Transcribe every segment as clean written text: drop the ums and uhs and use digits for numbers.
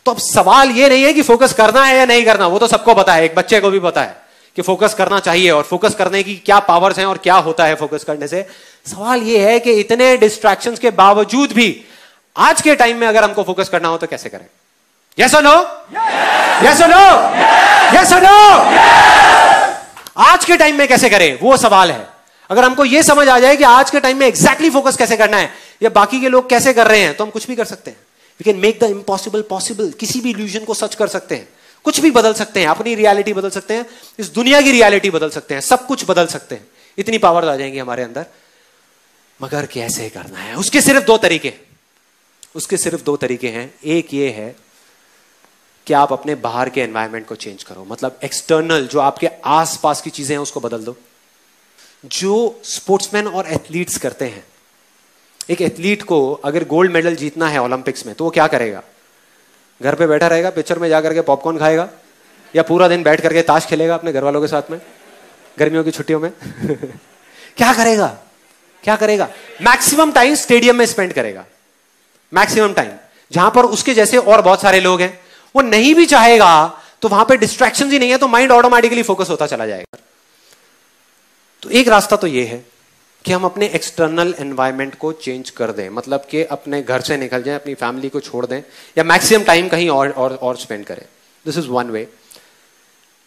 तो अब सवाल ये नहीं है कि फोकस करना है या नहीं करना, वो तो सबको पता है, एक बच्चे को भी पता है कि फोकस करना चाहिए और फोकस करने की क्या पावर्स हैं और क्या होता है फोकस करने से। सवाल ये है कि इतने डिस्ट्रैक्शंस के बावजूद भी आज के टाइम में अगर हमको फोकस करना हो तो कैसे करें? यस और नो? यस और नो? यस और नो? आज के टाइम में कैसे करें, वो सवाल है। अगर हमको यह समझ आ जाए कि आज के टाइम में एग्जैक्टली फोकस कैसे करना है या बाकी के लोग कैसे कर रहे हैं, तो हम कुछ भी कर सकते हैं। We can make the impossible possible. किसी भी इल्यूजन को सच कर सकते हैं, कुछ भी बदल सकते हैं, अपनी रियलिटी बदल सकते हैं, इस दुनिया की रियलिटी बदल सकते हैं, सब कुछ बदल सकते हैं। इतनी पावर आ जाएंगी हमारे अंदर। मगर कैसे करना है, उसके सिर्फ दो तरीके हैं। एक ये है कि आप अपने बाहर के एनवायरनमेंट को चेंज करो, मतलब एक्सटर्नल जो आपके आसपास की चीजें हैं उसको बदल दो। जो स्पोर्ट्समैन और एथलीट्स करते हैं, एक एथलीट को अगर गोल्ड मेडल जीतना है ओलंपिक्स में तो वो क्या करेगा? घर पे बैठा रहेगा, पिक्चर में जाकर के पॉपकॉर्न खाएगा या पूरा दिन बैठ करके ताश खेलेगा अपने घर वालों के साथ में गर्मियों की छुट्टियों में? क्या करेगा? मैक्सिमम टाइम स्टेडियम में स्पेंड करेगा, मैक्सिमम टाइम, जहां पर उसके जैसे और बहुत सारे लोग हैं। वो नहीं भी चाहेगा तो वहां पे डिस्ट्रैक्शंस ही नहीं है, तो माइंड ऑटोमेटिकली फोकस होता चला जाएगा। तो एक रास्ता तो ये है कि हम अपने एक्सटर्नल एनवायरनमेंट को चेंज कर दें, मतलब कि अपने घर से निकल जाएं, अपनी फैमिली को छोड़ दें या मैक्सिमम टाइम कहीं और स्पेंड करें। This is one way.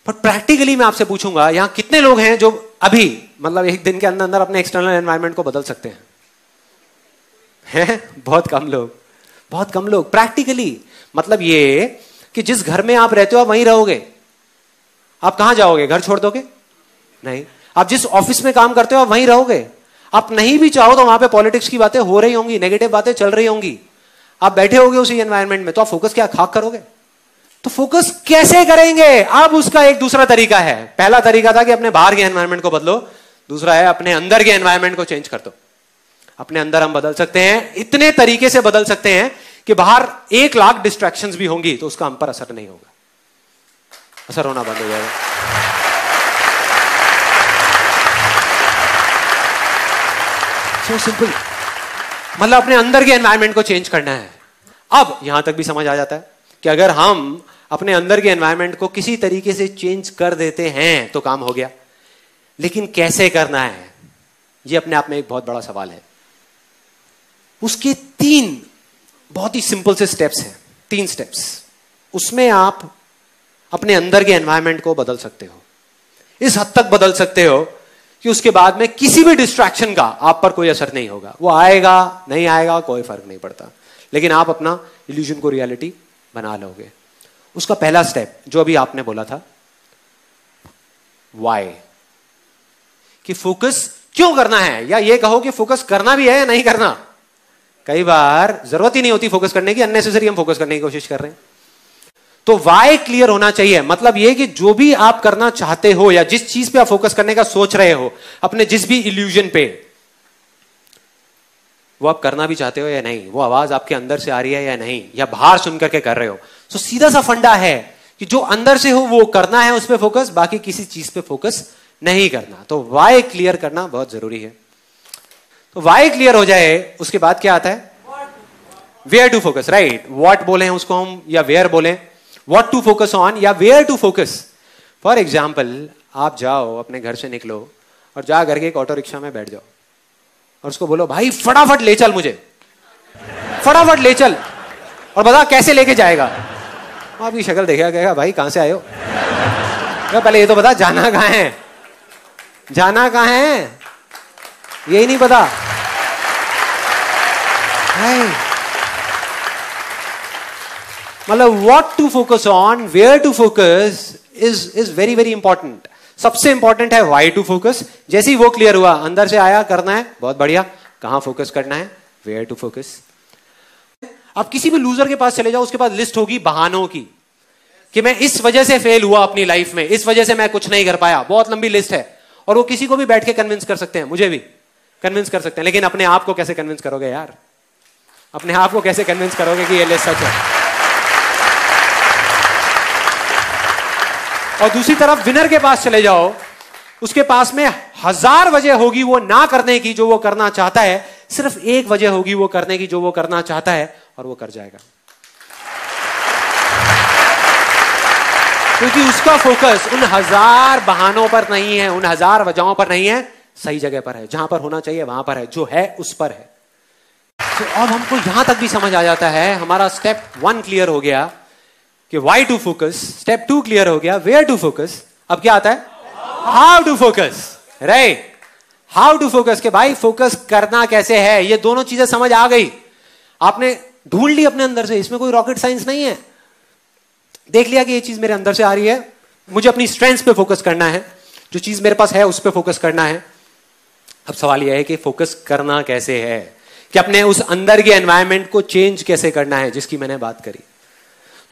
But practically मैं आपसे पूछूंगा, यहां कितने लोग हैं जो अभी मतलब एक दिन के अंदर अंदर अपने एक्सटर्नल एनवायरनमेंट को बदल सकते हैं? बहुत कम लोग। प्रैक्टिकली मतलब ये कि जिस घर में आप रहते हो आप वहीं रहोगे। आप कहां जाओगे? घर छोड़ दोगे? नहीं। आप जिस ऑफिस में काम करते हो आप वहीं रहोगे। आप नहीं भी चाहो तो वहां पे पॉलिटिक्स की बातें हो रही होंगी, नेगेटिव बातें चल रही होंगी, आप बैठे होगे उसी एनवायरनमेंट में, तो आप फोकस क्या खाक करोगे? तो फोकस कैसे करेंगे? अब उसका एक दूसरा तरीका है। पहला तरीका था कि अपने बाहर के एनवायरनमेंट को बदलो, दूसरा है अपने अंदर के एनवायरनमेंट को चेंज कर दो। अपने अंदर हम बदल सकते हैं, इतने तरीके से बदल सकते हैं कि बाहर 1 लाख डिस्ट्रैक्शंस भी होंगी तो उसका हम पर असर नहीं होगा, असर होना बंद हो जाएगा। सो सिंपल, मतलब अपने अंदर के एनवायरनमेंट को चेंज करना है। अब यहां तक भी समझ आ जाता है कि अगर हम अपने अंदर के एनवायरनमेंट को किसी तरीके से चेंज कर देते हैं तो काम हो गया। लेकिन कैसे करना है, यह अपने आप में एक बहुत बड़ा सवाल है। उसके 3 बहुत ही सिंपल से स्टेप्स हैं, 3 स्टेप्स। उसमें आप अपने अंदर के एनवायरनमेंट को बदल सकते हो, इस हद तक बदल सकते हो कि उसके बाद में किसी भी डिस्ट्रैक्शन का आप पर कोई असर नहीं होगा। वो आएगा नहीं आएगा कोई फर्क नहीं पड़ता, लेकिन आप अपना इल्यूजन को रियलिटी बना लोगे। उसका पहला स्टेप जो अभी आपने बोला था, वाई, कि फोकस क्यों करना है, या ये कहो कि फोकस करना भी है या नहीं करना। कई बार जरूरत ही नहीं होती फोकस करने की, अननेसेसरी हम फोकस करने की कोशिश कर रहे हैं। तो वाई क्लियर होना चाहिए। मतलब ये कि जो भी आप करना चाहते हो या जिस चीज पे आप फोकस करने का सोच रहे हो, अपने जिस भी इल्यूजन पे, वो आप करना भी चाहते हो या नहीं, वो आवाज आपके अंदर से आ रही है या नहीं, या बाहर सुन करके कर रहे हो। तो सीधा सा फंडा है कि जो अंदर से हो वो करना है, उस पर फोकस, बाकी किसी चीज पे फोकस नहीं करना। तो वाई क्लियर करना बहुत जरूरी है। तो वाई क्लियर हो जाए उसके बाद क्या आता है? Where to focus, right. What बोले हैं उसको हम, या वेयर बोले, व्हाट टू फोकस ऑन या where to focus. For example, आप जाओ अपने घर से निकलो और जा करके एक ऑटो रिक्शा में बैठ जाओ और उसको बोलो भाई फटाफट ले चल, मुझे फटाफट ले चल, और बता कैसे लेके जाएगा। आपकी शक्ल देखेगा, कहेगा भाई कहां से आए हो, पहले ये तो बता जाना कहां है, जाना कहां है, यही नहीं पता। मतलब what to focus on, where to focus is very very important. सबसे इंपॉर्टेंट है व्हाई टू फोकस। जैसे ही वो क्लियर हुआ, अंदर से आया करना है, बहुत बढ़िया, कहां फोकस करना है, वेयर टू फोकस। आप किसी भी लूजर के पास चले जाओ, उसके पास लिस्ट होगी बहानों की कि मैं इस वजह से फेल हुआ अपनी लाइफ में, इस वजह से मैं कुछ नहीं कर पाया, बहुत लंबी लिस्ट है। और वो किसी को भी बैठ के कन्विंस कर सकते हैं, मुझे भी कन्विंस कर सकते हैं। लेकिन अपने आप को कैसे कन्विंस करोगे यार? अपने आप को कैसे कन्विंस करोगे कि ये लिस्ट सच है? और दूसरी तरफ विनर के पास चले जाओ, उसके पास में 1000 वजह होगी वो ना करने की जो वो करना चाहता है, सिर्फ एक वजह होगी वो करने की जो वो करना चाहता है, और वो कर जाएगा। क्योंकि उसका फोकस उन हजार बहानों पर नहीं है, उन हजार वजहों पर नहीं है, सही जगह पर है, जहां पर होना चाहिए वहां पर है, जो है उस पर है। तो अब हमको यहां तक भी समझ आ जाता है, हमारा स्टेप 1 क्लियर हो गया कि why to focus, step 2 clear हो गया वेयर टू फोकस, अब क्या आता है how to focus, right. How to focus के भाई फोकस करना कैसे है, ये दोनों चीजें समझ आ गई, आपने ढूंढ ली अपने अंदर से, इसमें कोई रॉकेट साइंस नहीं है। देख लिया कि ये चीज मेरे अंदर से आ रही है, मुझे अपनी स्ट्रेंथ्स पे फोकस करना है, जो चीज मेरे पास है उस पे फोकस करना है। अब सवाल यह है कि फोकस करना कैसे है, कि अपने उस अंदर के एनवायरनमेंट को चेंज कैसे करना है, जिसकी मैंने बात करी।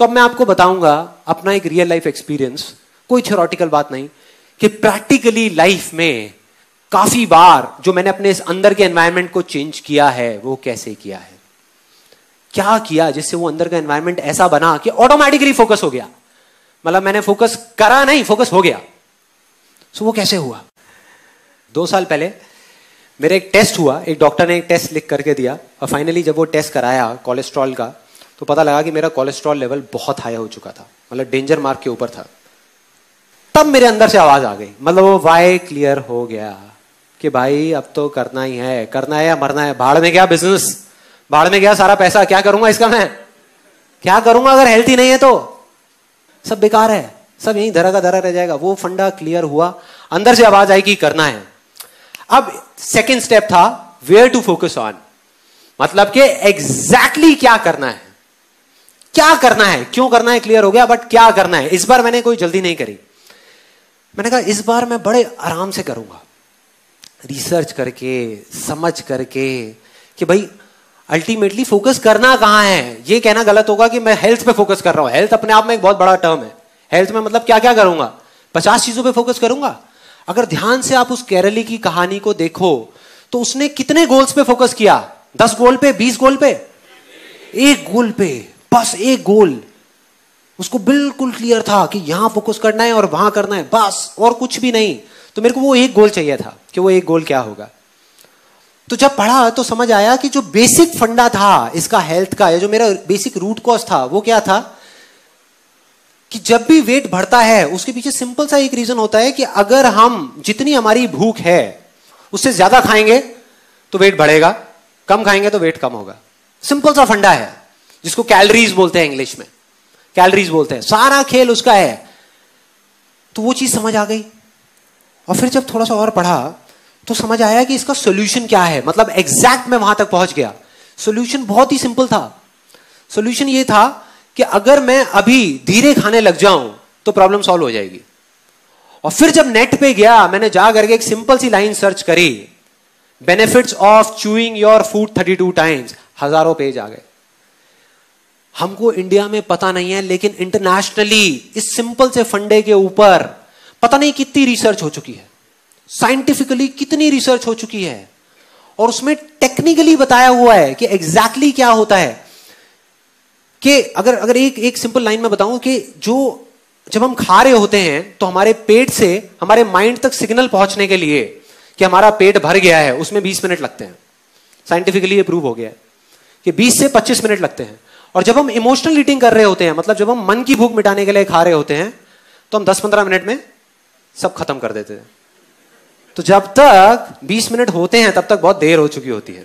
तो अब मैं आपको बताऊंगा अपना एक रियल लाइफ एक्सपीरियंस, कोई थ्योरेटिकल बात नहीं, कि प्रैक्टिकली लाइफ में काफी बार जो मैंने अपने इस अंदर के एनवायरनमेंट को चेंज किया है वो कैसे किया है, क्या किया जिससे वो अंदर का एनवायरनमेंट ऐसा बना कि ऑटोमेटिकली फोकस हो गया। मतलब मैंने फोकस करा नहीं, फोकस हो गया। सो वो कैसे हुआ? 2 साल पहले मेरा एक टेस्ट हुआ, एक डॉक्टर ने एक टेस्ट लिख करके दिया, और फाइनली जब वो टेस्ट कराया कोलेस्ट्रॉल का, तो पता लगा कि मेरा कोलेस्ट्रॉल लेवल बहुत हाई हो चुका था, मतलब डेंजर मार्क के ऊपर था। तब मेरे अंदर से आवाज आ गई, मतलब वो वाई क्लियर हो गया कि भाई अब तो करना ही है, करना है या मरना है। भाड़ में गया बिजनेस, भाड़ में गया सारा पैसा, क्या करूंगा इसका, मैं क्या करूंगा अगर हेल्थ ही नहीं है तो सब बेकार है, सब यहीं धरा का धरा रह जाएगा। वो फंडा क्लियर हुआ, अंदर से आवाज आई कि करना है। अब सेकंड स्टेप था वेयर टू फोकस ऑन, मतलब कि एग्जैक्टली क्या करना है, क्या करना है, क्यों करना है क्लियर हो गया, बट क्या करना है। इस बार मैंने कोई जल्दी नहीं करी, मैंने कहा इस बार मैं बड़े आराम से करूंगा, रिसर्च करके समझ करके कि भाई अल्टीमेटली फोकस करना कहां है। ये कहना गलत होगा कि मैं हेल्थ पे फोकस कर रहा हूं, हेल्थ अपने आप में एक बहुत बड़ा टर्म है। हेल्थ में मतलब क्या क्या करूंगा, 50 चीजों पे फोकस करूंगा। अगर ध्यान से आप उस केरली की कहानी को देखो तो उसने कितने गोल्स पे फोकस किया, 10 गोल पे, 20 गोल पे, एक गोल पे, बस एक गोल। उसको बिल्कुल क्लियर था कि यहां फोकस करना है और वहां करना है, बस और कुछ भी नहीं। तो मेरे को वो एक गोल चाहिए था कि वो एक गोल क्या होगा। तो जब पढ़ा तो समझ आया कि जो बेसिक फंडा था इसका हेल्थ का, या जो मेरा बेसिक रूट कॉज था वो क्या था, कि जब भी वेट बढ़ता है उसके पीछे सिंपल सा एक रीजन होता है कि अगर हम जितनी हमारी भूख है उससे ज्यादा खाएंगे तो वेट बढ़ेगा, कम खाएंगे तो वेट कम होगा। सिंपल सा फंडा है जिसको कैलोरीज बोलते हैं, इंग्लिश में कैलोरीज बोलते हैं, सारा खेल उसका है। तो वो चीज समझ आ गई, और फिर जब थोड़ा सा और पढ़ा तो समझ आया कि इसका सोल्यूशन क्या है, मतलब एग्जैक्ट मैं वहां तक पहुंच गया। सोल्यूशन बहुत ही सिंपल था। सोल्यूशन ये था कि अगर मैं अभी धीरे खाने लग जाऊं तो प्रॉब्लम सॉल्व हो जाएगी। और फिर जब नेट पे गया, मैंने जा करके एक सिंपल सी लाइन सर्च करी, benefits of chewing your food 32 times, हजारों पेज आ गए। हमको इंडिया में पता नहीं है, लेकिन इंटरनेशनली इस सिंपल से फंडे के ऊपर पता नहीं कितनी रिसर्च हो चुकी है, साइंटिफिकली कितनी रिसर्च हो चुकी है, और उसमें टेक्निकली बताया हुआ है कि एग्जैक्टली क्या होता है। कि अगर एक सिंपल लाइन में बताऊं कि जब हम खा रहे होते हैं तो हमारे पेट से हमारे माइंड तक सिग्नल पहुंचने के लिए कि हमारा पेट भर गया है, उसमें 20 मिनट लगते हैं। साइंटिफिकली ये प्रूव हो गया है कि 20 से 25 मिनट लगते हैं। और जब हम इमोशनल ईटिंग कर रहे होते हैं, मतलब जब हम मन की भूख मिटाने के लिए खा रहे होते हैं, तो हम 10-15 मिनट में सब खत्म कर देते हैं। तो जब तक 20 मिनट होते हैं तब तक बहुत देर हो चुकी होती है,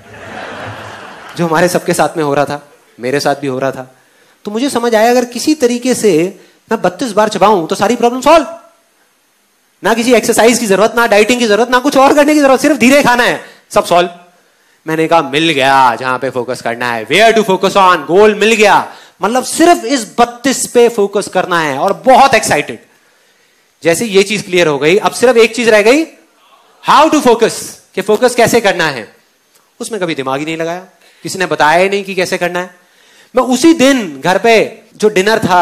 जो हमारे सबके साथ में हो रहा था, मेरे साथ भी हो रहा था। तो मुझे समझ आया अगर किसी तरीके से मैं 32 बार चबाऊं तो सारी प्रॉब्लम सॉल्व। ना किसी एक्सरसाइज की जरूरत, ना डाइटिंग की जरूरत, ना कुछ और करने की जरूरत, सिर्फ धीरे खाना है, सब सॉल्व। मैंने कहा मिल गया जहां पे फोकस करना है, वेयर टू फोकस ऑन, गोल मिल गया। मतलब सिर्फ इस 32 पे फोकस करना है, और बहुत एक्साइटेड। जैसे ये चीज क्लियर हो गई, अब सिर्फ एक चीज रह गई, हाउ टू फोकस, कि फोकस कैसे करना है। उसमें कभी दिमाग ही नहीं लगाया, किसी ने बताया ही नहीं कि कैसे करना है। मैं उसी दिन घर पे जो डिनर था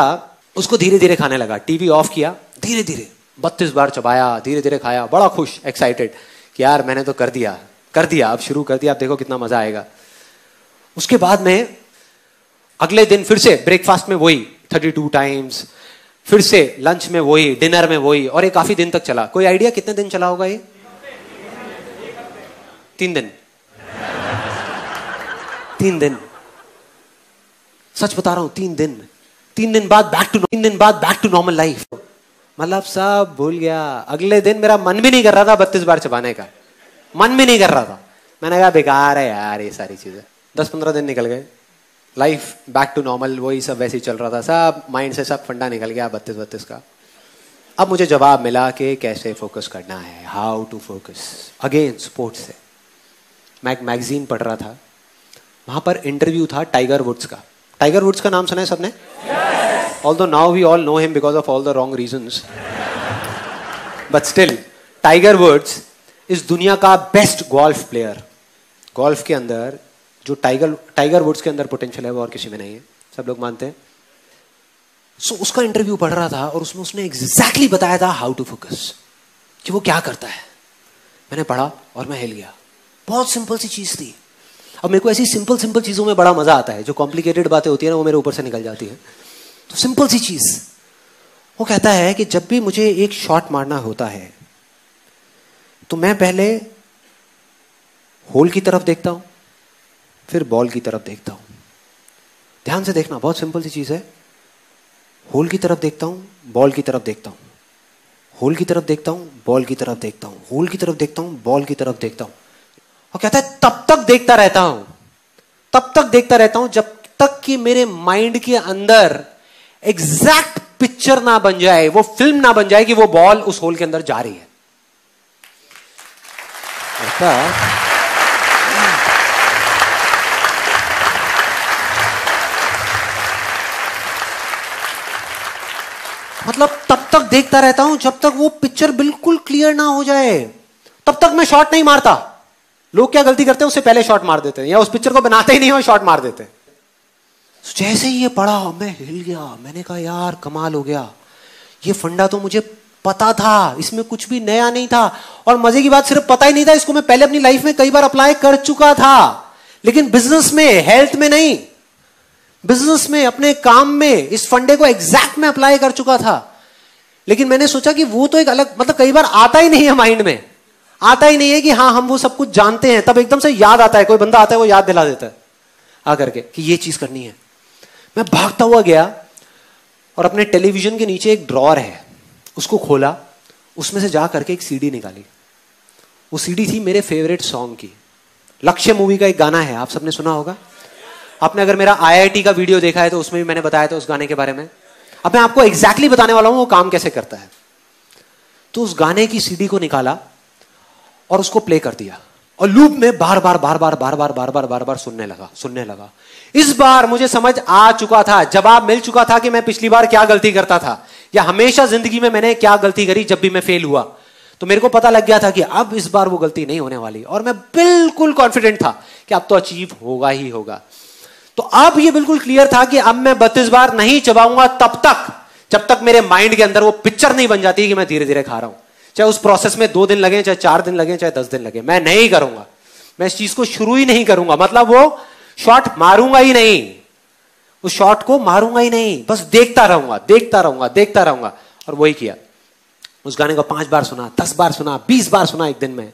उसको धीरे धीरे खाने लगा, टीवी ऑफ किया, धीरे धीरे 32 बार चबाया, धीरे धीरे खाया, बड़ा खुश, एक्साइटेड कि यार मैंने तो कर दिया, अब शुरू कर दिया, अब देखो कितना मजा आएगा। उसके बाद में अगले दिन फिर से ब्रेकफास्ट में वही 32 टाइम्स, फिर से लंच में वही, डिनर में वही, और ये काफी दिन तक चला। कोई आइडिया कितने दिन चला होगा ये? 3 दिन। 3 दिन, सच बता रहा हूं, 3 दिन बाद बैक टू नॉर्मल लाइफ। मतलब सब भूल गया। अगले दिन मेरा मन भी नहीं कर रहा था 32 बार चबाने का, मन भी नहीं कर रहा था। मैंने कहा बेकार है यार ये सारी चीजें। 10-15 दिन निकल गए, लाइफ बैक टू नॉर्मल, वही सब वैसे ही चल रहा था। सब माइंड से सब फंडा निकल गया 32 का। अब मुझे जवाब मिला कि कैसे फोकस करना है, how to focus. Again sports से मैं एक मैगजीन पढ़ रहा था, वहां पर इंटरव्यू था टाइगर वुड्स का। टाइगर वुड्स का नाम सुना है सबने? Although now we all know him because of all the wrong reasons, but still Tiger Woods इस दुनिया का बेस्ट गोल्फ प्लेयर। गोल्फ के अंदर जो टाइगर वुड्स के अंदर पोटेंशियल है वो और किसी में नहीं है, सब लोग मानते हैं। सो उसका इंटरव्यू पढ़ रहा था और उसमें उसने एग्जैक्टली बताया था हाउ टू फोकस, कि वो क्या करता है। मैंने पढ़ा और मैं हिल गया। बहुत सिंपल सी चीज थी। अब मेरे को ऐसी सिंपल चीजों में बड़ा मजा आता है। जो कॉम्प्लिकेटेड बातें होती है ना वो मेरे ऊपर से निकल जाती है। तो सिंपल सी चीज, वो कहता है कि जब भी मुझे एक शॉट मारना होता है तो मैं पहले होल की तरफ देखता हूं, फिर बॉल की तरफ देखता हूं। ध्यान से देखना, बहुत सिंपल सी चीज है। होल की तरफ देखता हूं, बॉल की तरफ देखता हूं, होल की तरफ देखता हूं, बॉल की तरफ देखता हूं, होल की तरफ देखता हूं, बॉल की तरफ देखता हूं। और कहता है तब तक देखता रहता हूं, तब तक देखता रहता हूं जब तक कि मेरे माइंड के अंदर एग्जैक्ट पिक्चर ना बन जाए, वो फिल्म ना बन जाए कि वो बॉल उस होल के अंदर जा रही है। मतलब तब तक देखता रहता हूं जब तक वो पिक्चर बिल्कुल क्लियर ना हो जाए, तब तक मैं शॉट नहीं मारता। लोग क्या गलती करते हैं, उससे पहले शॉट मार देते हैं, या उस पिक्चर को बनाते ही नहीं हो शॉट मार देते हैं। जैसे ही ये पढ़ा मैं हिल गया। मैंने कहा यार कमाल हो गया, ये फंडा तो मुझे पता था, इसमें कुछ भी नया नहीं था। और मजे की बात, सिर्फ पता ही नहीं था, इसको मैं पहले अपनी लाइफ में कई बार अप्लाई कर चुका था, लेकिन बिजनेस में, हेल्थ में नहीं। बिजनेस में, अपने काम में इस फंडे को एग्जैक्ट में अप्लाई कर चुका था। लेकिन मैंने सोचा कि वो तो एक अलग, मतलब कई बार आता ही नहीं है माइंड में, आता ही नहीं है कि हाँ हम वो सब कुछ जानते हैं। तब एकदम से याद आता है, कोई बंदा आता है वो याद दिला देता है आकर के कि ये चीज करनी है। मैं भागता हुआ गया और अपने टेलीविजन के नीचे एक ड्रॉअर है, उसको खोला, उसमें से जा करके एक सीडी निकाली। वो सीडी थी मेरे फेवरेट सॉन्ग की। लक्ष्य मूवी का एक गाना है, आप सबने सुना होगा। आपने अगर मेरा IIT का वीडियो देखा है तो उसमें भी मैंने बताया था उस गाने के बारे में। अब मैं आपको एग्जैक्टली बताने वाला हूं वो काम कैसे करता है। तो उस गाने की सीडी को निकाला और उसको प्ले कर दिया और लूप में बार बार सुनने लगा। इस बार मुझे समझ आ चुका था, जवाब मिल चुका था कि मैं पिछली बार क्या गलती करता था, या हमेशा जिंदगी में मैंने क्या गलती करी जब भी मैं फेल हुआ। तो मेरे को पता लग गया था कि अब इस बार वो गलती नहीं होने वाली, और मैं बिल्कुल कॉन्फिडेंट था कि अब तो अचीव होगा ही होगा। तो अब ये बिल्कुल क्लियर था कि अब मैं 32 बार नहीं चबाऊंगा तब तक जब तक मेरे माइंड के अंदर वो पिक्चर नहीं बन जाती कि मैं धीरे धीरे खा रहा हूं। चाहे उस प्रोसेस में 2 दिन लगे, चाहे 4 दिन लगे, चाहे 10 दिन लगे, मैं नहीं करूंगा। मैं इस चीज को शुरू ही नहीं करूंगा, मतलब वो शॉट मारूंगा ही नहीं, उस शॉट को मारूंगा ही नहीं, बस देखता रहूंगा। और वही किया। उस गाने को 5 बार सुना, 10 बार सुना, 20 बार सुना एक दिन में।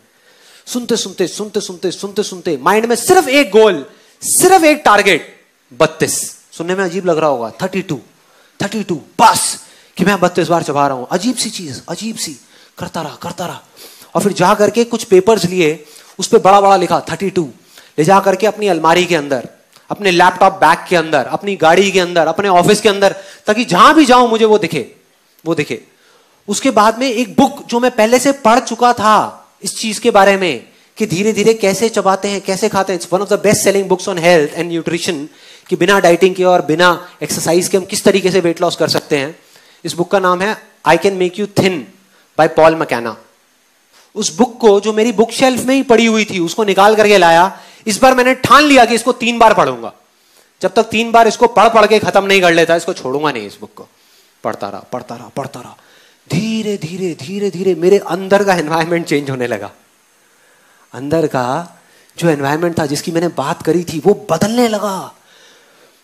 सुनते माइंड में सिर्फ एक गोल, सिर्फ एक टारगेट, 32। सुनने में अजीब लग रहा होगा, 32 बस, कि मैं 32 बार चबा रहा हूं। अजीब सी चीज, अजीब सी, करता रहा। और फिर जा करके कुछ पेपर्स लिए, उस पर बड़ा लिखा 32, ले जा करके अपनी अलमारी के अंदर, अपने लैपटॉप बैग के अंदर, अपनी गाड़ी के अंदर, अपने ऑफिस के अंदर, ताकि जहां भी जाऊं मुझे वो दिखे। उसके बाद में एक बुक जो मैं पहले से पढ़ चुका था इस चीज के बारे में, कि धीरे धीरे कैसे चबाते हैं, कैसे खाते हैं। It's one of the best selling books on health and nutrition, कि बिना डाइटिंग के और बिना एक्सरसाइज के हम किस तरीके से वेट लॉस कर सकते हैं। इस बुक का नाम है I can make you thin by Paul McKenna. उस बुक को, जो मेरी बुक शेल्फ में ही पड़ी हुई थी, उसको निकाल करके लाया। इस बार मैंने ठान लिया कि इसको 3 बार पढ़ूंगा। जब तक 3 बार इसको पढ़ के खत्म नहीं कर लेता, इसको छोड़ूंगा नहीं। इस बुक को पढ़ता रहा। धीरे धीरे मेरे अंदर का एनवायरनमेंट चेंज होने लगा। अंदर का जो एनवायरनमेंट था, जिसकी मैंने बात करी थी, वो बदलने लगा।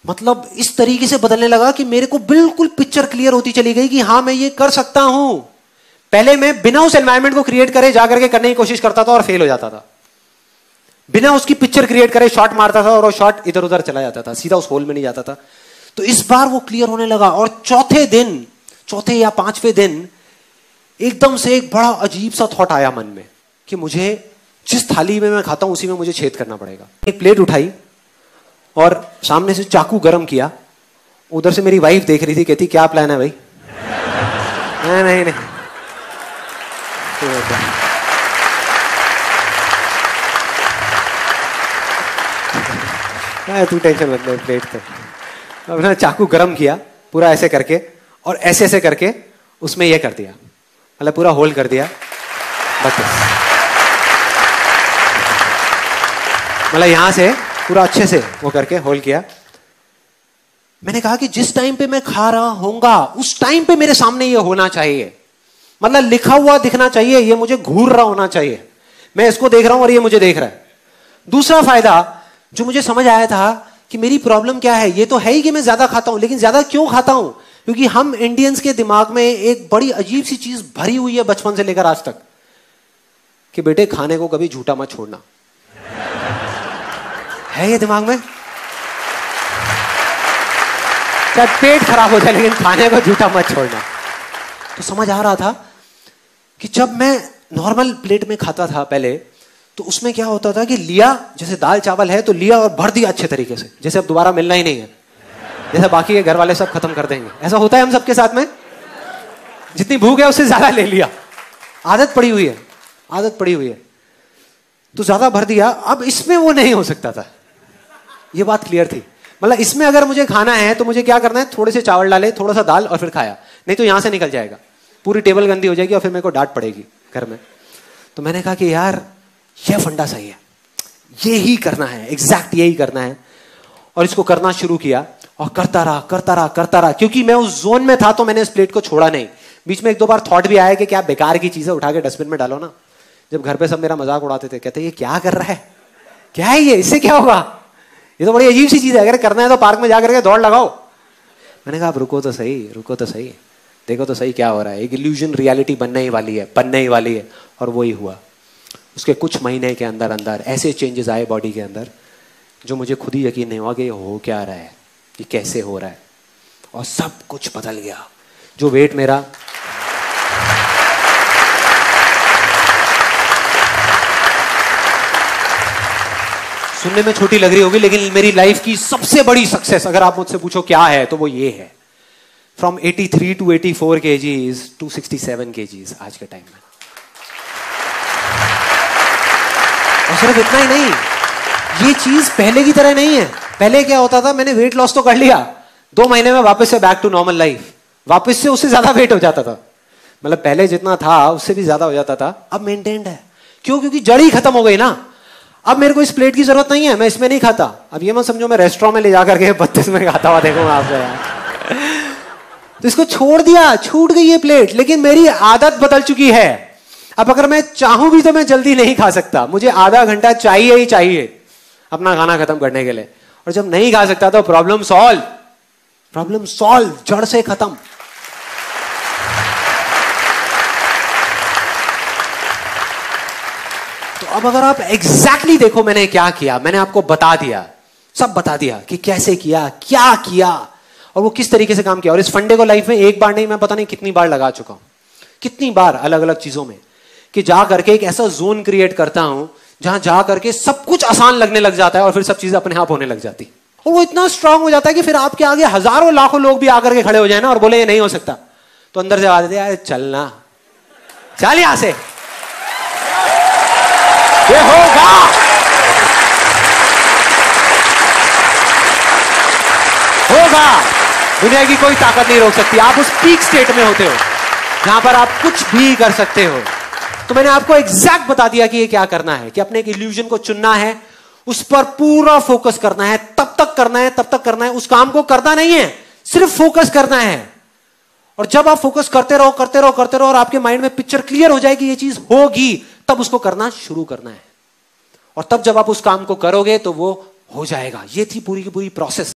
मतलब इस तरीके से बदलने लगा कि मेरे को बिल्कुल पिक्चर क्लियर होती चली गई कि हाँ मैं ये कर सकता हूं। पहले मैं बिना उस एनवायरनमेंट को क्रिएट करे जाकर के करने की कोशिश करता था और फेल हो जाता था। बिना उसकी पिक्चर क्रिएट करे शॉट मारता था और वो शॉट इधर उधर चला जाता था, सीधा उस होल में नहीं जाता था। तो इस बार वो क्लियर होने लगा। और चौथे या 5वें दिन एकदम से एक बड़ा अजीब सा थॉट आया मन में कि मुझे जिस थाली में मैं खाता हूं उसी में मुझे छेद करना पड़ेगा। एक प्लेट उठाई और सामने से चाकू गरम किया। उधर से मेरी वाइफ देख रही थी, कहती क्या प्लान है भाई? नहीं तू टेंशन मत ले, प्लेट पे अपना चाकू गरम किया पूरा ऐसे करके, और ऐसे ऐसे करके उसमें ये कर दिया, मतलब पूरा होल्ड कर दिया। बस मतलब यहां से पूरा अच्छे से वो करके होल्ड किया। मैंने कहा कि जिस टाइम पे मैं खा रहा होऊंगा उस टाइम पे मेरे सामने ये होना चाहिए, मतलब लिखा हुआ दिखना चाहिए, ये मुझे घूर रहा होना चाहिए, मैं इसको देख रहा हूं और ये मुझे देख रहा है। दूसरा फायदा जो मुझे समझ आया था कि मेरी प्रॉब्लम क्या है, ये तो है ही कि मैं ज्यादा खाता हूं, लेकिन ज्यादा क्यों खाता हूं? क्योंकि हम इंडियंस के दिमाग में एक बड़ी अजीब सी चीज भरी हुई है बचपन से लेकर आज तक कि बेटे खाने को कभी झूठा मत छोड़ना। है ये दिमाग में, चाहे पेट खराब हो जाए लेकिन खाने को झूठा मत छोड़ना। तो समझ आ रहा था कि जब मैं नॉर्मल प्लेट में खाता था पहले, तो उसमें क्या होता था कि लिया, जैसे दाल चावल है तो लिया और भर दिया अच्छे तरीके से, जैसे अब दोबारा मिलना ही नहीं है, जैसे बाकी के घर वाले सब खत्म कर देंगे। ऐसा होता है हम सबके साथ में, जितनी भूख है उससे ज्यादा ले लिया, आदत पड़ी हुई है, आदत पड़ी हुई है, तो ज्यादा भर दिया। अब इसमें वो नहीं हो सकता था, ये बात क्लियर थी। मतलब इसमें अगर मुझे खाना है तो मुझे क्या करना है, थोड़े से चावल डाले, थोड़ा सा दाल और फिर खाया, नहीं तो यहां से निकल जाएगा, पूरी टेबल गंदी हो जाएगी और फिर मेरे को डांट पड़ेगी घर में। तो मैंने कहा कि यार यह फंडा सही है, ये ही करना है, एग्जैक्ट यही करना है। और इसको करना शुरू किया और करता रहा, क्योंकि मैं उस जोन में था तो मैंने इस प्लेट को छोड़ा नहीं। बीच में एक दो बार थॉट भी आया कि क्या बेकार की चीजें उठा के डस्टबिन में डालो ना। जब घर पे सब मेरा मजाक उड़ाते थे, कहते ये क्या कर रहा है, क्या है ये, इससे क्या होगा, ये तो बड़ी अजीब सी चीज है, अगर करना है तो पार्क में जाकर के दौड़ लगाओ। मैंने कहा आप रुको तो सही, देखो तो सही क्या हो रहा है। एक इल्यूजन रियलिटी बनने ही वाली है। और वही हुआ। उसके कुछ महीने के अंदर अंदर ऐसे चेंजेस आए बॉडी के अंदर जो मुझे खुद ही यकीन नहीं हुआ कि ये हो क्या रहा है, ये कैसे हो रहा है, और सब कुछ बदल गया। जो वेट मेरा सुनने में छोटी लग रही होगी, लेकिन मेरी लाइफ की सबसे बड़ी सक्सेस अगर आप मुझसे पूछो क्या है तो वो ये है, from 83 to 84 kgs to 67 kgs आज के टाइम में। और सिर्फ इतना ही नहीं, ये चीज पहले की तरह नहीं है। पहले क्या होता था, मैंने वेट लॉस तो कर लिया, 2 महीने में वापस से बैक टू नॉर्मल लाइफ, वापस से उससे ज्यादा वेट हो जाता था, मतलब पहले जितना था उससे भी ज्यादा हो जाता था। अब मेंटेन्ड है, क्यों? क्योंकि जड़ ही खत्म हो गई ना। अब मेरे को इस प्लेट की जरूरत नहीं है, मैं इसमें नहीं खाता। अब ये मत समझो मैं रेस्टोरेंट में ले जाकर के 32 में खाता हुआ देखूंगा आपको यार। तो इसको छोड़ दिया, छूट गई ये प्लेट, लेकिन मेरी आदत बदल चुकी है। अब अगर मैं चाहूं भी तो मैं जल्दी नहीं खा सकता, मुझे आधा घंटा चाहिए ही चाहिए अपना खाना खत्म करने के लिए। और जब नहीं खा सकता तो प्रॉब्लम सॉल्व, जड़ से खत्म। तो अब अगर आप एग्जैक्टली देखो मैंने क्या किया, मैंने आपको बता दिया, सब बता दिया कि कैसे किया, क्या किया और वो किस तरीके से काम किया। और इस फंडे को लाइफ में एक बार नहीं, मैं पता नहीं कितनी बार लगा चुका हूं, कितनी बार अलग अलग चीजों में, कि जा करके एक ऐसा जोन क्रिएट करता हूं जहां जा करके सब कुछ आसान लगने लग जाता है और फिर सब चीजें अपने आप होने लग जाती। और वो इतना स्ट्रांग हो जाता है कि फिर आपके आगे हजारों लाखों लोग भी आकर के खड़े हो जाए ना और बोले ये नहीं हो सकता, तो अंदर से आवाज देते चलना, चल यहां से, ये होगा, दुनिया की कोई ताकत नहीं रोक सकती। आप उस पीक स्टेट में होते हो जहां पर आप कुछ भी कर सकते हो। तो मैंने आपको एग्जैक्ट बता दिया कि ये क्या करना है, कि अपने एक इल्यूजन को चुनना है, उस पर पूरा फोकस करना है, तब तक करना है, उस काम को करना नहीं है, सिर्फ फोकस करना है। और जब आप फोकस करते रहो और आपके माइंड में पिक्चर क्लियर हो जाए कि ये चीज होगी, तब उसको करना शुरू करना है। और तब जब आप उस काम को करोगे तो वो हो जाएगा। ये थी पूरी की पूरी प्रोसेस।